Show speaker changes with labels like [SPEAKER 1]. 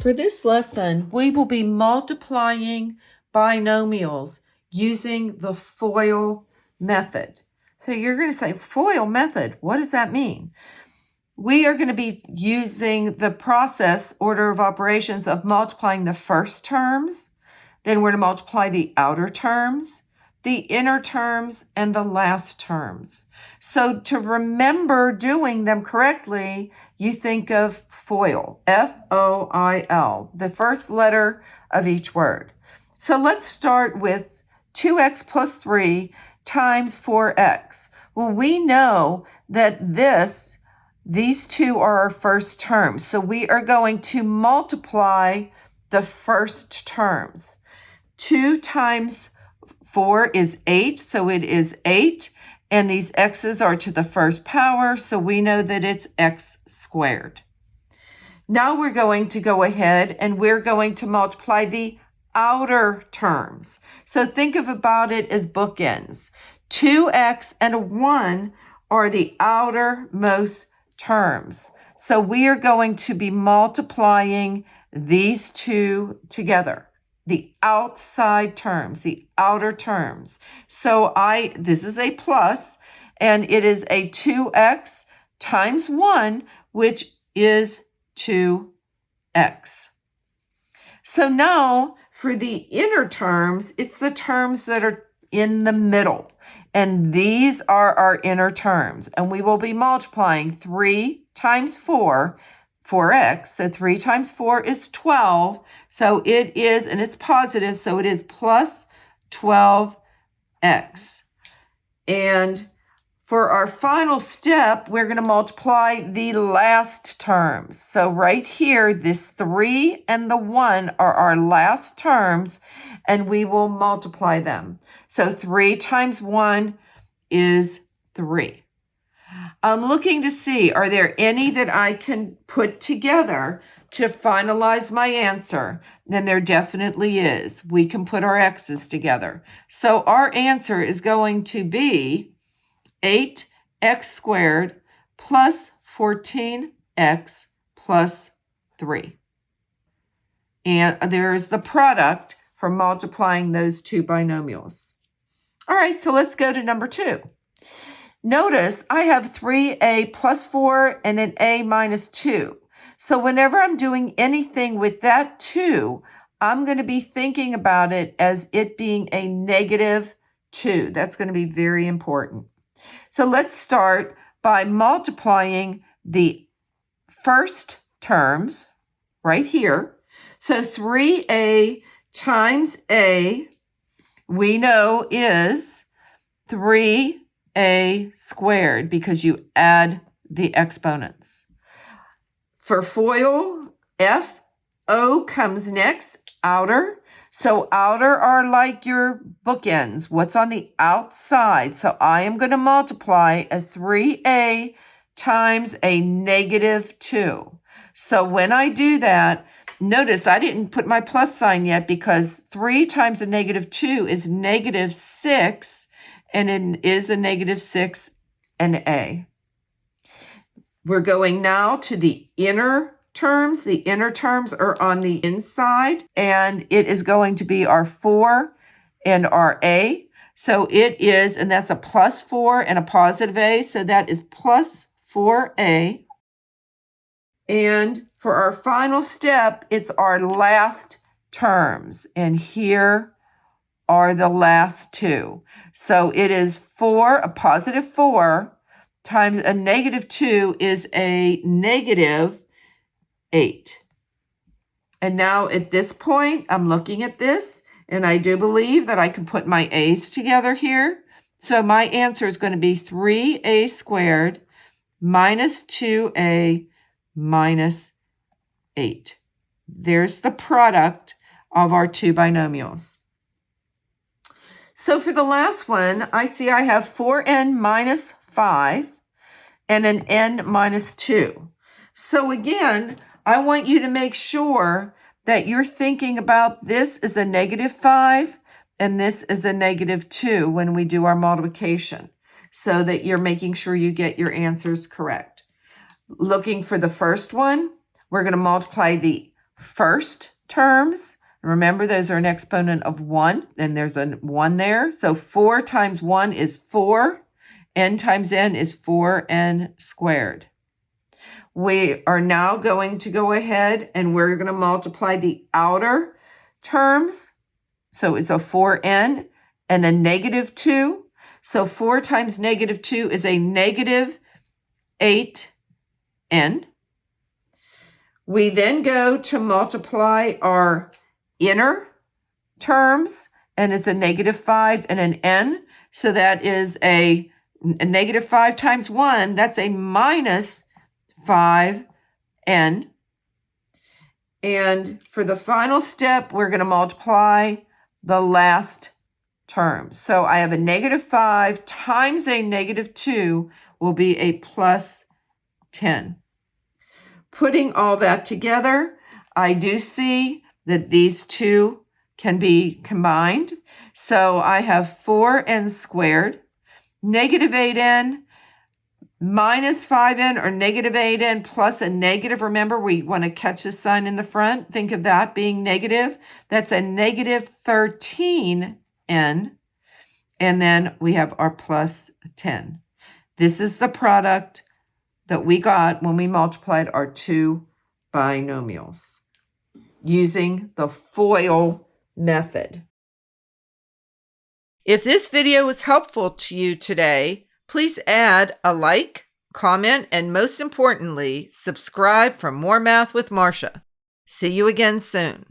[SPEAKER 1] For this lesson, we will be multiplying binomials using the FOIL method. So you're going to say, FOIL method, what does that mean? We are going to be using the process order of operations of multiplying the first terms, then we're going to multiply the outer terms, the inner terms, and the last terms. So to remember doing them correctly, you think of FOIL, F-O-I-L, the first letter of each word. So let's start with 2x plus 3 times 4x. Well, we know that these two are our first terms. So we are going to multiply the first terms. 2 times 4 is 8, so it is 8. And these x's are to the first power, so we know that it's x squared. Now we're going to go ahead and we're going to multiply the outer terms. So think about it as bookends. 2x and a 1 are the outermost terms. So we are going to be multiplying these two together. The outside terms, the outer terms. So this is a plus, and it is a 2x times 1, which is 2x. So now for the inner terms, it's the terms that are in the middle. And these are our inner terms. And we will be multiplying 3 times 4, 4x. So 3 times 4 is 12. So it is, and it's positive, so it is plus 12x. And for our final step, we're going to multiply the last terms. So right here, this 3 and the 1 are our last terms, and we will multiply them. So 3 times 1 is 3. I'm looking to see, are there any that I can put together to finalize my answer? Then there definitely is. We can put our x's together. So our answer is going to be 8x squared plus 14x plus 3. And there's the product for multiplying those two binomials. All right, so let's go to number 2. Notice I have 3a plus 4 and an a minus 2. So whenever I'm doing anything with that 2, I'm going to be thinking about it as it being a negative 2. That's going to be very important. So let's start by multiplying the first terms right here. So 3a times a, we know, is 3a squared because you add the exponents. For FOIL, F-O comes next, outer. So outer are like your bookends. What's on the outside? So I am going to multiply a 3a times a negative 2. So when I do that, notice I didn't put my plus sign yet because 3 times a negative 2 is negative 6, and it is a negative 6 and a. We're going now to the inner terms. The inner terms are on the inside, and it is going to be our 4 and our a. So it is, and that's a plus 4 and a positive a, so that is plus 4a. And for our final step, it's our last terms, and here are the last two. So it is 4, a positive 4, times a negative 2 is a negative 8. And now at this point, I'm looking at this, and I do believe that I can put my a's together here. So my answer is going to be 3a squared minus 2a minus 8. There's the product of our two binomials. So for the last one, I see I have 4n minus 5 and an n minus 2. So again, I want you to make sure that you're thinking about this as a negative 5 and this is a negative 2 when we do our multiplication, so that you're making sure you get your answers correct. Looking for the first one, we're going to multiply the first terms. Remember, those are an exponent of 1, and there's a 1 there. So 4 times 1 is 4. N times n is 4n squared. We are now going to go ahead and we're going to multiply the outer terms. So it's a 4n and a negative 2. So 4 times negative 2 is a negative 8n. We then go to multiply our inner terms, and it's a negative 5 and an n. So that is a negative 5 times 1, that's a minus 5n. And for the final step, we're going to multiply the last terms. So I have a negative 5 times a negative 2 will be a plus 10. Putting all that together, I do see that these two can be combined. So I have 4n squared, negative 8n, minus 5n, or negative 8n plus a negative. Remember, we want to catch the sign in the front. Think of that being negative. That's a negative 13n. And then we have our plus 10. This is the product that we got when we multiplied our two binomials using the FOIL method. If this video was helpful to you today, please add a like, comment, and most importantly, subscribe for more Math with Marcia. See you again soon.